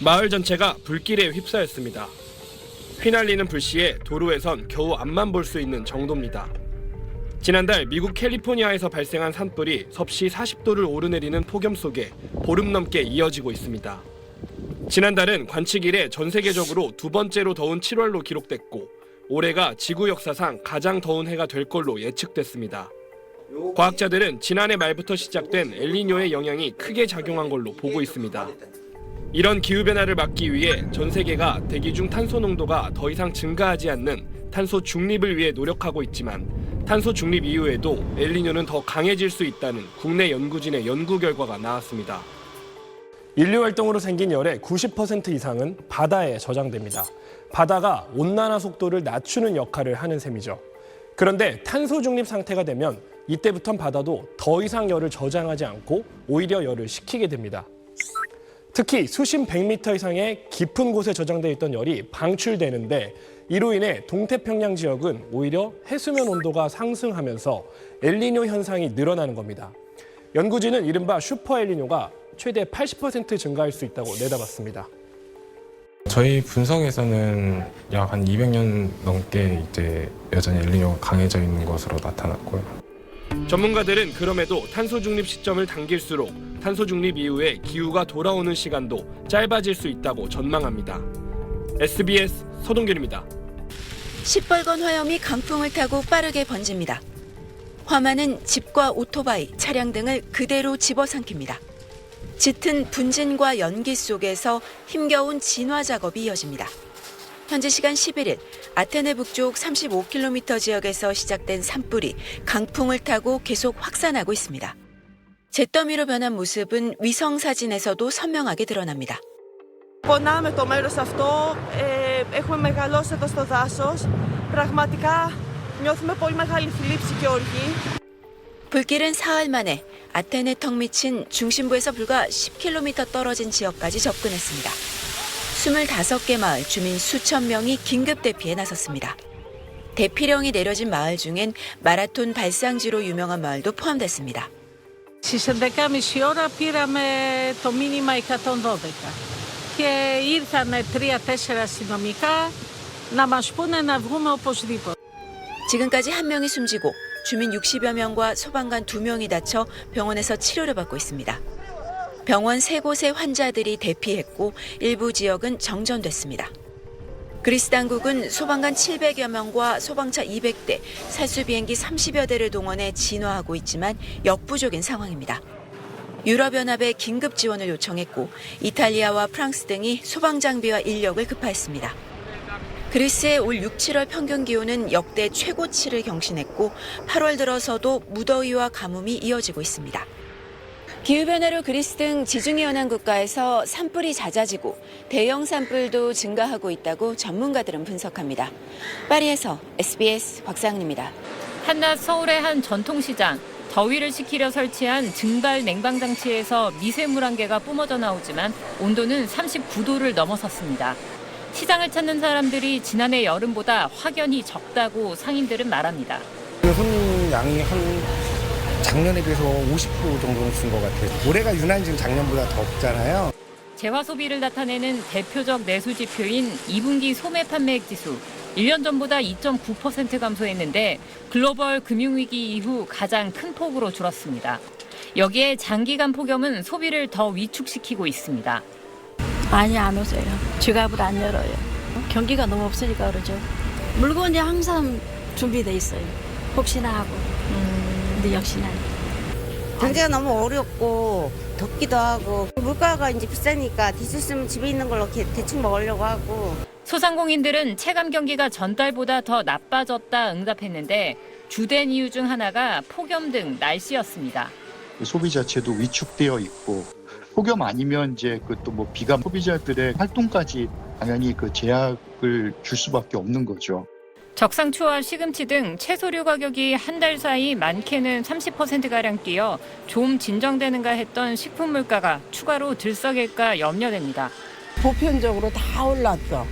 마을 전체가 불길에 휩싸였습니다. 휘날리는 불씨에 도로에선 겨우 앞만 볼 수 있는 정도입니다. 지난달 미국 캘리포니아에서 발생한 산불이 섭씨 40도를 오르내리는 폭염 속에 보름 넘게 이어지고 있습니다. 지난달은 관측 이래 전 세계적으로 두 번째로 더운 7월로 기록됐고 올해가 지구 역사상 가장 더운 해가 될 걸로 예측됐습니다. 과학자들은 지난해 말부터 시작된 엘니뇨의 영향이 크게 작용한 걸로 보고 있습니다. 이런 기후변화를 막기 위해 전 세계가 대기 중 탄소 농도가 더 이상 증가하지 않는 탄소 중립을 위해 노력하고 있지만 탄소 중립 이후에도 엘니뇨는 더 강해질 수 있다는 국내 연구진의 연구 결과가 나왔습니다. 인류 활동으로 생긴 열의 90% 이상은 바다에 저장됩니다. 바다가 온난화 속도를 낮추는 역할을 하는 셈이죠. 그런데 탄소 중립 상태가 되면 이때부턴 바다도 더 이상 열을 저장하지 않고 오히려 열을 식히게 됩니다. 특히 수심 100m 이상의 깊은 곳에 저장되어 있던 열이 방출되는데 이로 인해 동태평양 지역은 오히려 해수면 온도가 상승하면서 엘니뇨 현상이 늘어나는 겁니다. 연구진은 이른바 슈퍼 엘니뇨가 최대 80% 증가할 수 있다고 내다봤습니다. 저희 분석에서는 약 한 200년 넘게 이제 여전히 엘니뇨가 강해져 있는 것으로 나타났고요. 전문가들은 그럼에도 탄소 중립 시점을 당길수록 탄소 중립 이후에 기후가 돌아오는 시간도 짧아질 수 있다고 전망합니다. SBS 서동균입니다. 시뻘건 화염이 강풍을 타고 빠르게 번집니다. 화마는 집과 오토바이, 차량 등을 그대로 집어삼킵니다. 짙은 분진과 연기 속에서 힘겨운 진화 작업이 이어집니다. 현지 시간 11일 아테네 북쪽 35km 지역에서 시작된 산불이 강풍을 타고 계속 확산하고 있습니다. 잿더미로 변한 모습은 위성 사진에서도 선명하게 드러납니다. Πονάμε το μέρος αυτό, έχουμε μεγαλώσει εδώ στο δάσος. Πραγματικά νιώθουμε πολύ μεγάλη θλίψη και οργή. 불길은 사흘 만에 아테네 턱 밑인 중심부에서 불과 10km 떨어진 지역까지 접근했습니다. 25개 마을 주민 수천 명이 긴급 대피에 나섰습니다. 대피령이 내려진 마을 중엔 마라톤 발상지로 유명한 마을도 포함됐습니다. Στις 11.30 ώρα πήραμε το μήνυμα 112 και ήρθαν 3-4 αστυνομικά να μας πούνε να βγούμε οπωσδήποτε. 지금까지 한 명이 숨지고 주민 60여 명과 소방관 2명이 다쳐 병원에서 치료를 받고 있습니다. 병원 3곳의 환자들이 대피했고 일부 지역은 정전됐습니다. 그리스 당국은 소방관 700여 명과 소방차 200대, 살수 비행기 30여 대를 동원해 진화하고 있지만 역부족인 상황입니다. 유럽연합에 긴급 지원을 요청했고 이탈리아와 프랑스 등이 소방 장비와 인력을 급파했습니다. 그리스의 올 6, 7월 평균 기온은 역대 최고치를 경신했고 8월 들어서도 무더위와 가뭄이 이어지고 있습니다. 기후변화로 그리스 등 지중해 연안 국가에서 산불이 잦아지고 대형 산불도 증가하고 있다고 전문가들은 분석합니다. 파리에서 SBS 곽상은입니다. 한낮 서울의 한 전통시장. 더위를 식히려 설치한 증발 냉방장치에서 미세물 한 개가 뿜어져 나오지만 온도는 39도를 넘어섰습니다. 시장을 찾는 사람들이 지난해 여름보다 확연히 적다고 상인들은 말합니다. 손님양이 한 작년에 비해서 50% 정도는 준 것 같아요. 올해가 유난히 지금 작년보다 덥잖아요. 재화 소비를 나타내는 대표적 내수 지표인 2분기 소매 판매액 지수. 1년 전보다 2.9% 감소했는데 글로벌 금융위기 이후 가장 큰 폭으로 줄었습니다. 여기에 장기간 폭염은 소비를 더 위축시키고 있습니다. 많이 안 오세요. 지갑을 안 열어요. 경기가 너무 없으니까 그러죠. 물건이 항상 준비돼 있어요. 혹시나 하고. 근데 역시나. 경제가 너무 어렵고 덥기도 하고 물가가 이제 비싸니까 diesel 쓰면 집에 있는 걸로 대충 먹으려고 하고. 소상공인들은 체감 경기가 전달보다 더 나빠졌다 응답했는데 주된 이유 중 하나가 폭염 등 날씨였습니다. 소비 자체도 위축되어 있고 폭염 아니면 이제 그것도 뭐 비가 소비자들의 활동까지 당연히 그 제약을 줄 수밖에 없는 거죠. 적상초와 시금치 등 채소류 가격이 한 달 사이 많게는 30%가량 뛰어 좀 진정되는가 했던 식품 물가가 추가로 들썩일까 염려됩니다. 보편적으로 다 올랐어.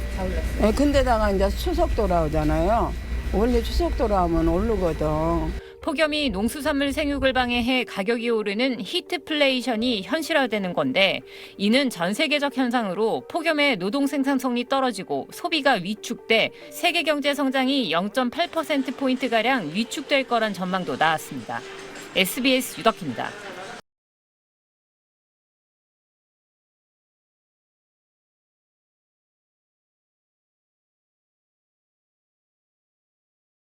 근데다가 이제 추석 돌아오잖아요. 원래 추석 돌아오면 오르거든. 폭염이 농수산물 생육을 방해해 가격이 오르는 히트플레이션이 현실화되는 건데 이는 전 세계적 현상으로 폭염에 노동 생산성이 떨어지고 소비가 위축돼 세계 경제 성장이 0.8%포인트가량 위축될 거란 전망도 나왔습니다. SBS 유덕희입니다.